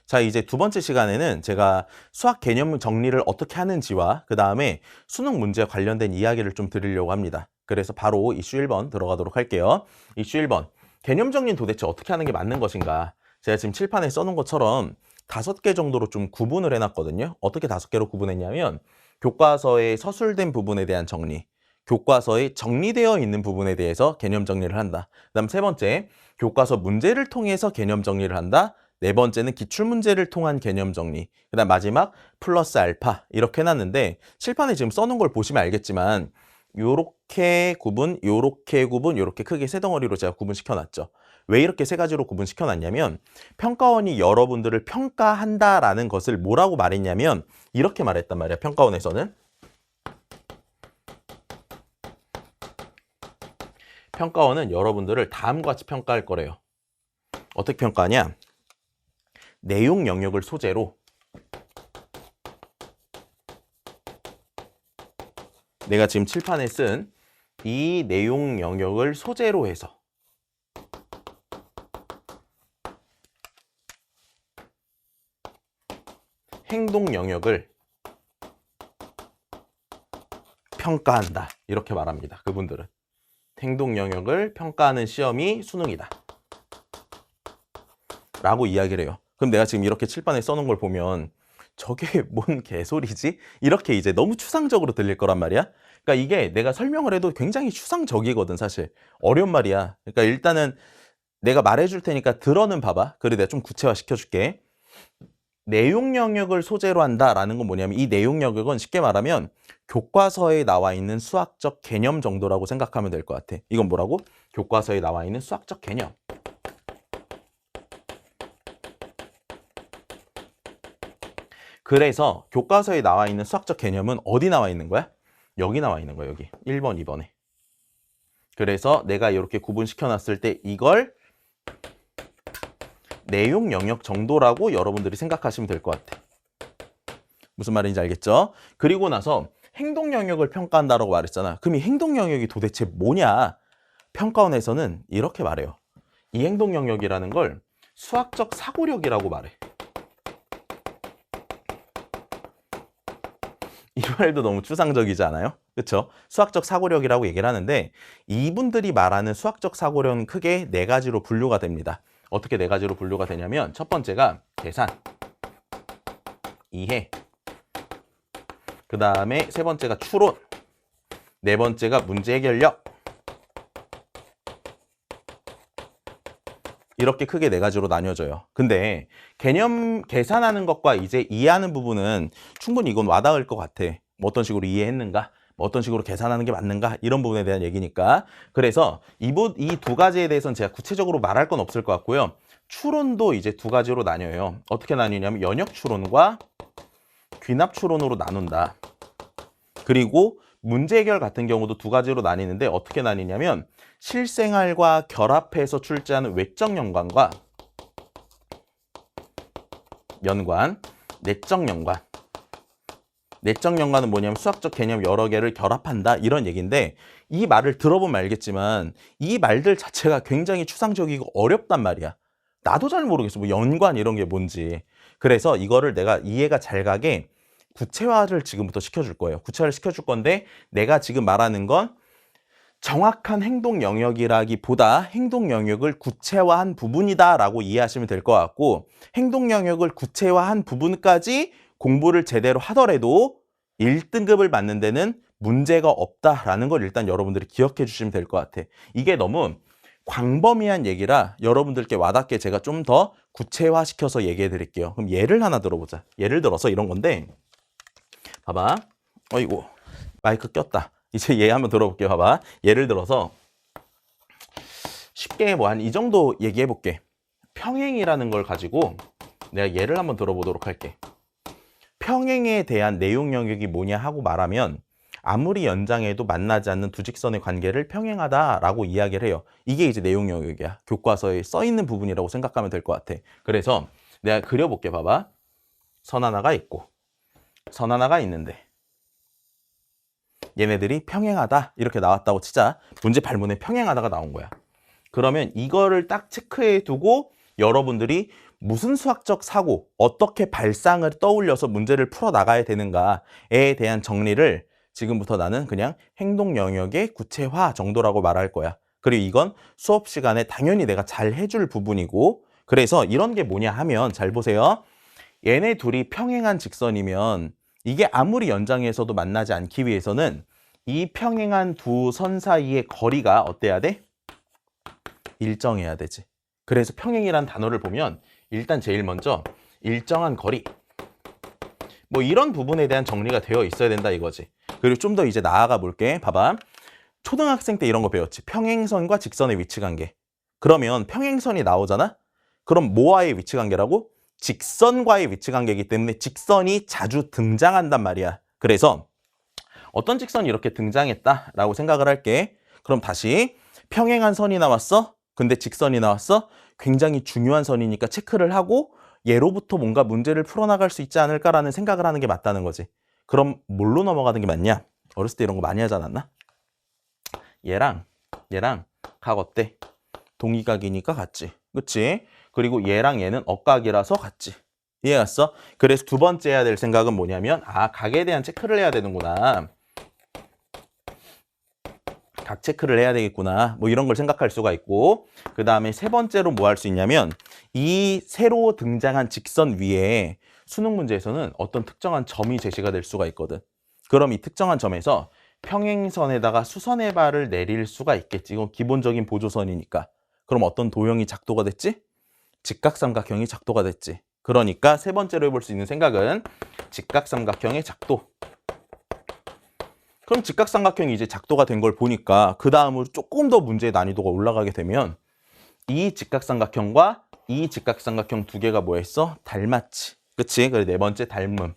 자, 이제 두 번째 시간에는 제가 수학 개념 정리를 어떻게 하는지와 그 다음에 수능 문제와 관련된 이야기를 좀 드리려고 합니다. 그래서 바로 이슈 1번 들어가도록 할게요. 이슈 1번. 개념 정리는 도대체 어떻게 하는 게 맞는 것인가? 제가 지금 칠판에 써놓은 것처럼 5개 정도로 좀 구분을 해놨거든요. 어떻게 5개로 구분했냐면 교과서에 서술된 부분에 대한 정리, 교과서에 정리되어 있는 부분에 대해서 개념 정리를 한다. 그 다음 세 번째, 교과서 문제를 통해서 개념 정리를 한다. 네 번째는 기출문제를 통한 개념 정리. 그 다음 마지막 플러스 알파 이렇게 해놨는데 칠판에 지금 써놓은 걸 보시면 알겠지만 요렇게 구분, 요렇게 구분, 요렇게 크게 세 덩어리로 제가 구분시켜놨죠. 왜 이렇게 세 가지로 구분시켜놨냐면 평가원이 여러분들을 평가한다라는 것을 뭐라고 말했냐면 이렇게 말했단 말이야. 평가원에서는. 평가원은 여러분들을 다음과 같이 평가할 거래요. 어떻게 평가하냐? 내용 영역을 소재로 내가 지금 칠판에 쓴 이 내용 영역을 소재로 해서 행동 영역을 평가한다. 이렇게 말합니다. 그분들은. 행동 영역을 평가하는 시험이 수능이다. 라고 이야기를 해요. 그럼 내가 지금 이렇게 칠판에 써놓은 걸 보면 저게 뭔 개소리지? 이렇게 이제 너무 추상적으로 들릴 거란 말이야. 그러니까 이게 내가 설명을 해도 굉장히 추상적이거든, 사실. 어려운 말이야. 그러니까 일단은 내가 말해줄 테니까 들어는 봐봐. 그래 내가 좀 구체화 시켜줄게. 내용 영역을 소재로 한다라는 건 뭐냐면 이 내용 영역은 쉽게 말하면 교과서에 나와 있는 수학적 개념 정도라고 생각하면 될 것 같아. 이건 뭐라고? 교과서에 나와 있는 수학적 개념. 그래서 교과서에 나와 있는 수학적 개념은 어디 나와 있는 거야? 여기 나와 있는 거야, 여기. 1번, 2번에. 그래서 내가 이렇게 구분시켜 놨을 때 이걸 내용 영역 정도라고 여러분들이 생각하시면 될 것 같아. 무슨 말인지 알겠죠? 그리고 나서 행동 영역을 평가한다라고 말했잖아. 그럼 이 행동 영역이 도대체 뭐냐? 평가원에서는 이렇게 말해요. 이 행동 영역이라는 걸 수학적 사고력이라고 말해. 이 말도 너무 추상적이지 않아요? 그렇죠? 수학적 사고력이라고 얘기를 하는데 이분들이 말하는 수학적 사고력은 크게 네 가지로 분류가 됩니다. 어떻게 네 가지로 분류가 되냐면 첫 번째가 계산, 이해, 그 다음에 세 번째가 추론, 네 번째가 문제 해결력. 이렇게 크게 네 가지로 나뉘어져요. 근데 개념 계산하는 것과 이제 이해하는 부분은 충분히 이건 와닿을 것 같아. 뭐 어떤 식으로 이해했는가? 뭐 어떤 식으로 계산하는 게 맞는가? 이런 부분에 대한 얘기니까. 그래서 이 두 가지에 대해서는 제가 구체적으로 말할 건 없을 것 같고요. 추론도 이제 두 가지로 나뉘어요. 어떻게 나뉘냐면 연역 추론과 귀납 추론으로 나눈다. 그리고 문제 해결 같은 경우도 두 가지로 나뉘는데 어떻게 나뉘냐면 실생활과 결합해서 출제하는 외적 연관과 내적 연관. 내적 연관은 뭐냐면 수학적 개념 여러 개를 결합한다 이런 얘기인데 이 말을 들어보면 알겠지만 이 말들 자체가 굉장히 추상적이고 어렵단 말이야. 나도 잘 모르겠어. 뭐 연관 이런 게 뭔지. 그래서 이거를 내가 이해가 잘 가게 구체화를 지금부터 시켜줄 거예요. 구체화를 시켜줄 건데 내가 지금 말하는 건 정확한 행동 영역이라기보다 행동 영역을 구체화한 부분이다라고 이해하시면 될 것 같고 행동 영역을 구체화한 부분까지 공부를 제대로 하더라도 1등급을 받는 데는 문제가 없다라는 걸 일단 여러분들이 기억해 주시면 될 것 같아. 이게 너무 광범위한 얘기라 여러분들께 와닿게 제가 좀 더 구체화시켜서 얘기해 드릴게요. 그럼 예를 하나 들어보자. 예를 들어서 이런 건데 봐봐. 어이구 마이크 꼈다. 이제 얘 한번 들어볼게요. 봐봐. 예를 들어서 쉽게 뭐 한 이 정도 얘기해 볼게. 평행이라는 걸 가지고 내가 예를 한번 들어보도록 할게. 평행에 대한 내용 영역이 뭐냐 하고 말하면 아무리 연장해도 만나지 않는 두 직선의 관계를 평행하다라고 이야기를 해요. 이게 이제 내용 영역이야. 교과서에 써 있는 부분이라고 생각하면 될 것 같아. 그래서 내가 그려볼게. 봐봐. 선 하나가 있고 선 하나가 있는데 얘네들이 평행하다 이렇게 나왔다고 치자. 문제 발문에 평행하다가 나온 거야. 그러면 이거를 딱 체크해 두고 여러분들이 무슨 수학적 사고, 어떻게 발상을 떠올려서 문제를 풀어나가야 되는가에 대한 정리를 지금부터 나는 그냥 행동 영역의 구체화 정도라고 말할 거야. 그리고 이건 수업 시간에 당연히 내가 잘 해줄 부분이고, 그래서 이런 게 뭐냐 하면 잘 보세요. 얘네 둘이 평행한 직선이면 이게 아무리 연장에서도 만나지 않기 위해서는 이 평행한 두 선 사이의 거리가 어때야 돼? 일정해야 되지. 그래서 평행이란 단어를 보면 일단 제일 먼저 일정한 거리, 뭐 이런 부분에 대한 정리가 되어 있어야 된다 이거지. 그리고 좀 더 이제 나아가 볼게. 봐봐. 초등학생 때 이런 거 배웠지. 평행선과 직선의 위치 관계. 그러면 평행선이 나오잖아? 그럼 뭐와의 위치 관계라고? 직선과의 위치 관계이기 때문에 직선이 자주 등장한단 말이야. 그래서 어떤 직선이 이렇게 등장했다라고 생각을 할게. 그럼 다시 평행한 선이 나왔어? 근데 직선이 나왔어? 굉장히 중요한 선이니까 체크를 하고 얘로부터 뭔가 문제를 풀어나갈 수 있지 않을까라는 생각을 하는 게 맞다는 거지. 그럼 뭘로 넘어가는 게 맞냐? 어렸을 때 이런 거 많이 하지 않았나? 얘랑 각 어때? 동의각이니까 같지. 그치? 그리고 얘랑 얘는 억각이라서 같지. 이해갔어? 그래서 두 번째 해야 될 생각은 뭐냐면 각에 대한 체크를 해야 되는구나. 각 체크를 해야 되겠구나. 뭐 이런 걸 생각할 수가 있고, 그 다음에 세 번째로 뭐 할 수 있냐면 이 새로 등장한 직선 위에 수능 문제에서는 어떤 특정한 점이 제시가 될 수가 있거든. 그럼 이 특정한 점에서 평행선에다가 수선의 발을 내릴 수가 있겠지. 이건 기본적인 보조선이니까. 그럼 어떤 도형이 작도가 됐지? 직각삼각형이 작도가 됐지. 그러니까 세 번째로 해볼 수 있는 생각은 직각삼각형의 작도. 그럼 직각삼각형이 이제 작도가 된 걸 보니까 그 다음으로 조금 더 문제의 난이도가 올라가게 되면 이 직각삼각형과 이 직각삼각형 두 개가 뭐 했어? 닮았지. 그치? 그리고 네 번째 닮음.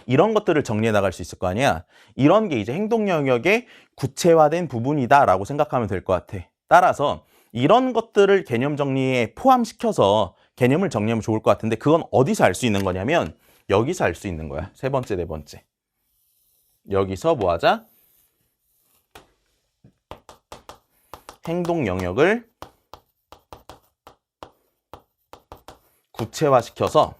이런 것들을 정리해 나갈 수 있을 거 아니야? 이런 게 이제 행동 영역의 구체화된 부분이다라고 생각하면 될 것 같아. 따라서 이런 것들을 개념 정리에 포함시켜서 개념을 정리하면 좋을 것 같은데 그건 어디서 알 수 있는 거냐면 여기서 알 수 있는 거야. 세 번째, 네 번째. 여기서 뭐 하자? 행동 영역을 구체화시켜서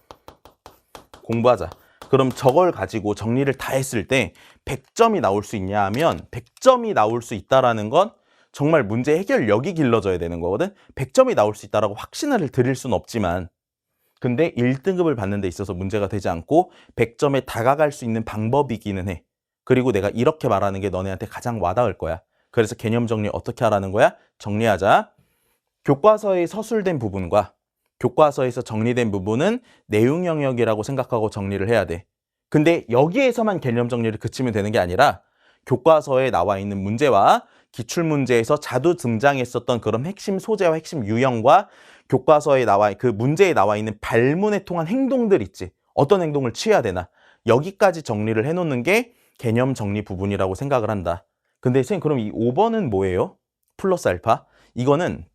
공부하자. 그럼 저걸 가지고 정리를 다 했을 때 100점이 나올 수 있냐 하면 100점이 나올 수 있다라는 건 정말 문제 해결력이 길러져야 되는 거거든. 100점이 나올 수 있다라고 확신을 드릴 수는 없지만 근데 1등급을 받는 데 있어서 문제가 되지 않고 100점에 다가갈 수 있는 방법이기는 해. 그리고 내가 이렇게 말하는 게 너네한테 가장 와닿을 거야. 그래서 개념 정리 어떻게 하라는 거야? 정리하자. 교과서에 서술된 부분과 교과서에서 정리된 부분은 내용 영역이라고 생각하고 정리를 해야 돼. 근데 여기에서만 개념 정리를 그치면 되는 게 아니라 교과서에 나와 있는 문제와 기출문제에서 자주 등장했었던 그런 핵심 소재와 핵심 유형과 교과서에 그 문제에 나와 있는 발문에 통한 행동들 있지. 어떤 행동을 취해야 되나. 여기까지 정리를 해놓는 게 개념 정리 부분이라고 생각을 한다. 근데 선생님 그럼 이 5번은 뭐예요? 플러스 알파? 이거는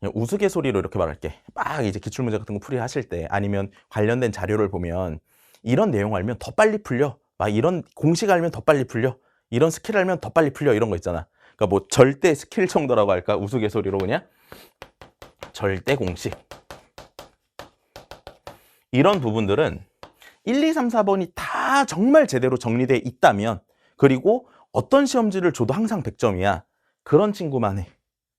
그냥 우스갯소리로 이렇게 말할게. 막 이제 기출문제 같은 거 풀이하실 때 아니면 관련된 자료를 보면 이런 내용 알면 더 빨리 풀려. 막 이런 공식 알면 더 빨리 풀려. 이런 스킬 알면 더 빨리 풀려. 이런 거 있잖아. 그러니까 뭐 절대 스킬 정도라고 할까? 우스갯소리로 그냥. 절대 공식. 이런 부분들은 1, 2, 3, 4번이 다 정말 제대로 정리되어 있다면 그리고 어떤 시험지를 줘도 항상 100점이야. 그런 친구만 해.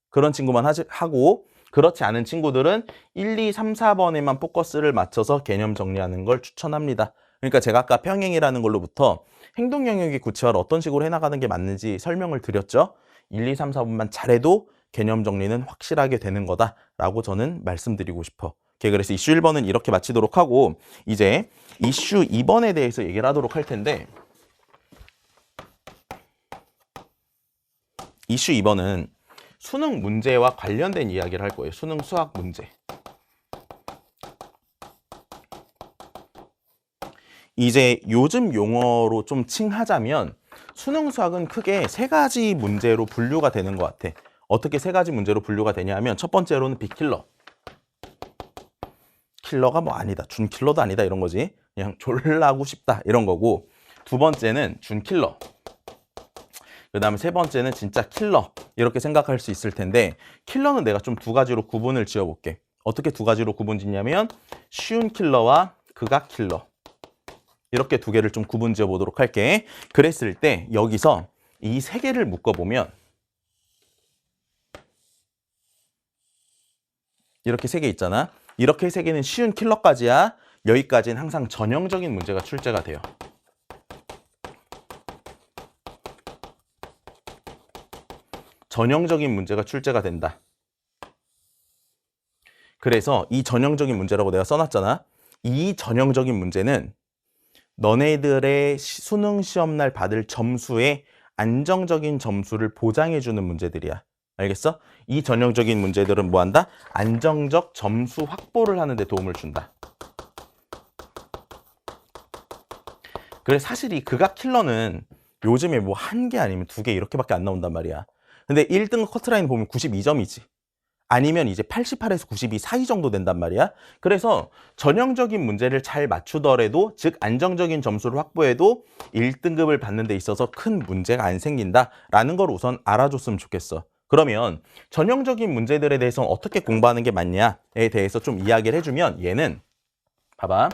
그런 친구만 하고 그렇지 않은 친구들은 1, 2, 3, 4번에만 포커스를 맞춰서 개념 정리하는 걸 추천합니다. 그러니까 제가 아까 평행이라는 걸로부터 행동 영역의 구체화를 어떤 식으로 해나가는 게 맞는지 설명을 드렸죠. 1, 2, 3, 4번만 잘해도 개념 정리는 확실하게 되는 거다라고 저는 말씀드리고 싶어. 그래서 이슈 1번은 이렇게 마치도록 하고 이제 이슈 2번에 대해서 얘기를 하도록 할 텐데 이슈 2번은 수능 문제와 관련된 이야기를 할 거예요. 수능 수학 문제. 이제 요즘 용어로 좀 칭하자면 수능 수학은 크게 3가지 문제로 분류가 되는 것 같아. 어떻게 3가지 문제로 분류가 되냐 하면 첫 번째로는 빅킬러. 킬러가 뭐 아니다. 준킬러도 아니다. 이런 거지. 그냥 졸라 하고 싶다. 이런 거고 두 번째는 준킬러. 그 다음에 세 번째는 진짜 킬러. 이렇게 생각할 수 있을 텐데 킬러는 내가 좀 두 가지로 구분을 지어볼게. 어떻게 두 가지로 구분 짓냐면 쉬운 킬러와 극악 킬러 이렇게 두 개를 좀 구분 지어보도록 할게. 그랬을 때 여기서 이 세 개를 묶어보면 이렇게 세 개 있잖아. 이렇게 세 개는 쉬운 킬러까지야. 여기까지는 항상 전형적인 문제가 출제가 돼요. 전형적인 문제가 출제가 된다. 그래서 이 전형적인 문제라고 내가 써놨잖아. 이 전형적인 문제는 너네들의 수능 시험날 받을 점수에 안정적인 점수를 보장해주는 문제들이야. 알겠어? 이 전형적인 문제들은 뭐한다? 안정적 점수 확보를 하는 데 도움을 준다. 그래 사실 이 극악 킬러는 요즘에 뭐 한 개 아니면 두 개 이렇게밖에 안 나온단 말이야. 근데 1등 커트라인 보면 92점이지. 아니면 이제 88에서 92 사이 정도 된단 말이야. 그래서 전형적인 문제를 잘 맞추더라도 즉 안정적인 점수를 확보해도 1등급을 받는 데 있어서 큰 문제가 안 생긴다라는 걸 우선 알아줬으면 좋겠어. 그러면 전형적인 문제들에 대해서 어떻게 공부하는 게 맞냐에 대해서 좀 이야기를 해주면 얘는 봐봐.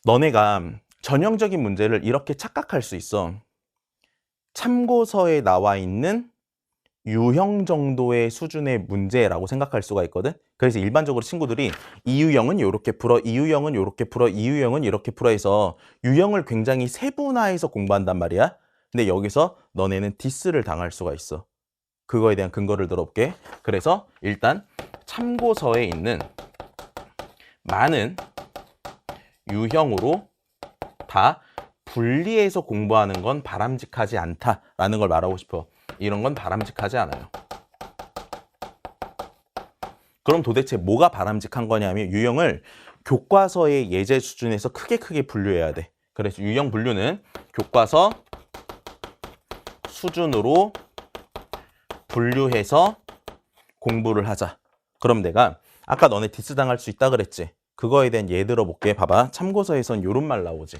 너네가 전형적인 문제를 이렇게 착각할 수 있어. 참고서에 나와 있는 유형 정도의 수준의 문제라고 생각할 수가 있거든. 그래서 일반적으로 친구들이 이 유형은 이렇게 풀어, 이 유형은 이렇게 풀어, 이 유형은 이렇게 풀어 해서 유형을 굉장히 세분화해서 공부한단 말이야. 근데 여기서 너네는 디스를 당할 수가 있어. 그거에 대한 근거를 들어볼게. 그래서 일단 참고서에 있는 많은 유형으로 다 분리해서 공부하는 건 바람직하지 않다라는 걸 말하고 싶어. 이런 건 바람직하지 않아요. 그럼 도대체 뭐가 바람직한 거냐면 유형을 교과서의 예제 수준에서 크게 분류해야 돼. 그래서 유형 분류는 교과서 수준으로 분류해서 공부를 하자. 그럼 내가 아까 너네 디스 당할 수 있다 그랬지? 그거에 대한 예 들어볼게. 봐봐. 참고서에선 이런 말 나오지.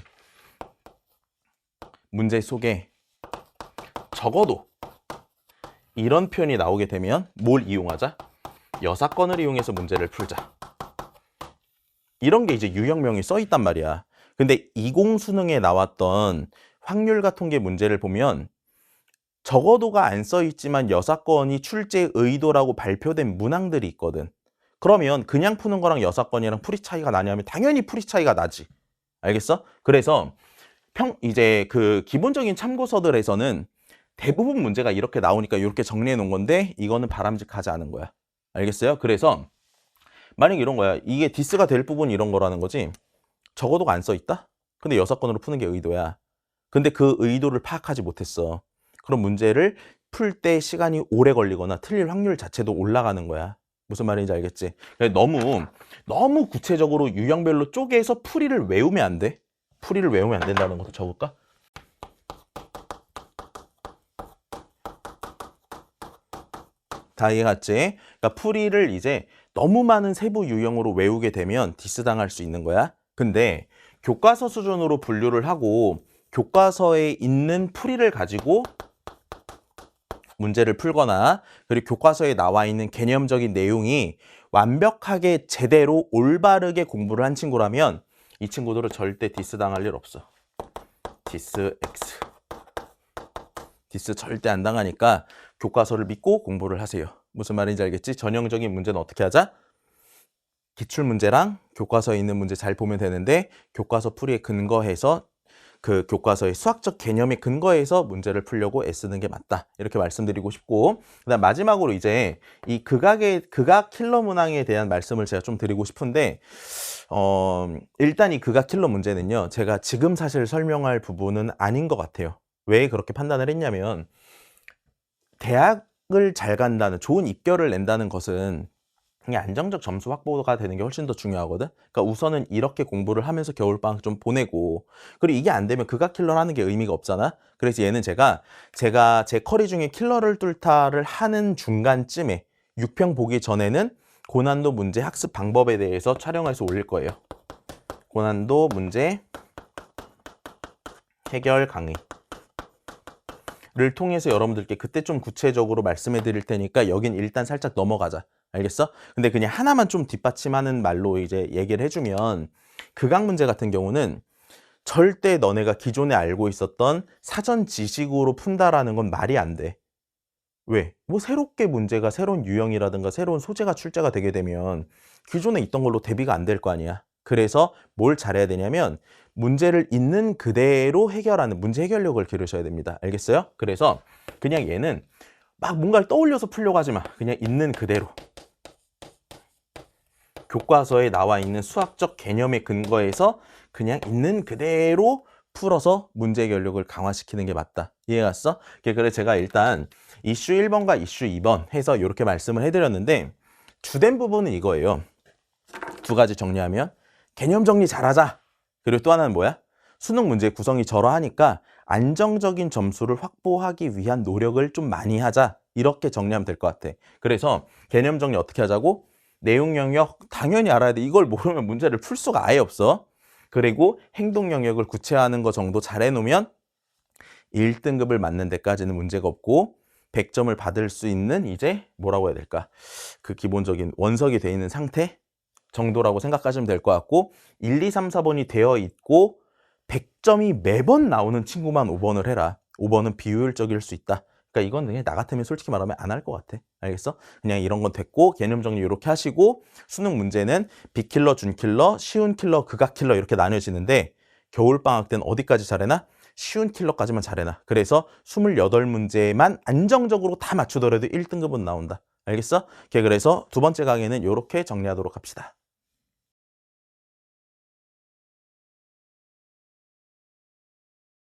문제 속에 적어도 이런 표현이 나오게 되면 뭘 이용하자? 여사건을 이용해서 문제를 풀자. 이런 게 이제 유형명이 써 있단 말이야. 근데 20 수능에 나왔던 확률과 통계 문제를 보면 적어도가 안 써 있지만 여사건이 출제 의도라고 발표된 문항들이 있거든. 그러면 그냥 푸는 거랑 여사건이랑 풀이 차이가 나냐면 당연히 풀이 차이가 나지. 알겠어? 그래서 이제 그 기본적인 참고서들에서는 대부분 문제가 이렇게 나오니까 이렇게 정리해 놓은 건데 이거는 바람직하지 않은 거야. 알겠어요? 그래서 만약에 이런 거야. 이게 디스가 될 부분이 이런 거라는 거지. 적어도가 안 써 있다? 근데 여사건으로 푸는 게 의도야. 근데 그 의도를 파악하지 못했어. 그럼 문제를 풀 때 시간이 오래 걸리거나 틀릴 확률 자체도 올라가는 거야. 무슨 말인지 알겠지? 너무 구체적으로 유형별로 쪼개서 풀이를 외우면 안 돼. 풀이를 외우면 안 된다는 것도 적을까? 다 이해갔지? 그러니까 풀이를 이제 너무 많은 세부 유형으로 외우게 되면 디스 당할 수 있는 거야. 근데 교과서 수준으로 분류를 하고 교과서에 있는 풀이를 가지고 문제를 풀거나 그리고 교과서에 나와 있는 개념적인 내용이 완벽하게 제대로 올바르게 공부를 한 친구라면 이 친구들은 절대 디스 당할 일 없어. 디스 X. 디스 절대 안 당하니까 교과서를 믿고 공부를 하세요. 무슨 말인지 알겠지? 전형적인 문제는 어떻게 하자? 기출문제랑 교과서에 있는 문제 잘 보면 되는데 교과서 풀이에 근거해서 그 교과서의 수학적 개념에 근거해서 문제를 풀려고 애쓰는 게 맞다. 이렇게 말씀드리고 싶고 그다음 마지막으로 이제 이 극악 킬러 문항에 대한 말씀을 제가 좀 드리고 싶은데 일단 이 극악 킬러 문제는요. 제가 지금 사실 설명할 부분은 아닌 것 같아요. 왜 그렇게 판단을 했냐면 대학을 잘 간다는 좋은 입결을 낸다는 것은 그냥 안정적 점수 확보가 되는 게 훨씬 더 중요하거든. 그러니까 우선은 이렇게 공부를 하면서 겨울방학 좀 보내고 그리고 이게 안 되면 극악 킬러를 하는 게 의미가 없잖아. 그래서 얘는 제가 제 커리 중에 킬러를 뚫다를 하는 중간쯤에 6평 보기 전에는 고난도 문제 학습 방법에 대해서 촬영해서 올릴 거예요. 고난도 문제 해결 강의. 를 통해서 여러분들께 그때 좀 구체적으로 말씀해 드릴 테니까 여긴 일단 살짝 넘어가자. 알겠어? 근데 그냥 하나만 좀 뒷받침하는 말로 이제 얘기를 해주면 극악 문제 같은 경우는 절대 너네가 기존에 알고 있었던 사전 지식으로 푼다라는 건 말이 안 돼. 왜? 뭐 새롭게 문제가 새로운 유형이라든가 새로운 소재가 출제가 되게 되면 기존에 있던 걸로 대비가 안 될 거 아니야. 그래서 뭘 잘해야 되냐면 문제를 있는 그대로 해결하는 문제 해결력을 기르셔야 됩니다. 알겠어요? 그래서 그냥 얘는 막 뭔가를 떠올려서 풀려고 하지 마. 그냥 있는 그대로. 교과서에 나와 있는 수학적 개념에 근거해서 그냥 있는 그대로 풀어서 문제 해결력을 강화시키는 게 맞다. 이해갔어? 그래서 제가 일단 이슈 1번과 이슈 2번 해서 이렇게 말씀을 해드렸는데 주된 부분은 이거예요. 두 가지 정리하면 개념 정리 잘하자. 그리고 또 하나는 뭐야? 수능 문제 구성이 저러하니까 안정적인 점수를 확보하기 위한 노력을 좀 많이 하자. 이렇게 정리하면 될 것 같아. 그래서 개념 정리 어떻게 하자고? 내용 영역 당연히 알아야 돼. 이걸 모르면 문제를 풀 수가 아예 없어. 그리고 행동 영역을 구체화하는 거 정도 잘 해놓으면 1등급을 맞는 데까지는 문제가 없고 100점을 받을 수 있는 이제 뭐라고 해야 될까? 그 기본적인 원석이 돼 있는 상태 정도라고 생각하시면 될 것 같고 1, 2, 3, 4번이 되어 있고 100점이 매번 나오는 친구만 5번을 해라. 5번은 비효율적일 수 있다. 그러니까 이건 그냥 나 같으면 솔직히 말하면 안 할 것 같아. 알겠어? 그냥 이런 건 됐고 개념 정리 이렇게 하시고 수능 문제는 빅킬러, 준킬러, 쉬운 킬러, 극악 킬러 이렇게 나뉘어지는데 겨울방학 때는 어디까지 잘해나? 쉬운 킬러까지만 잘해나. 그래서 28문제만 안정적으로 다 맞추더라도 1등급은 나온다. 알겠어? 그래서 두 번째 강의는 이렇게 정리하도록 합시다.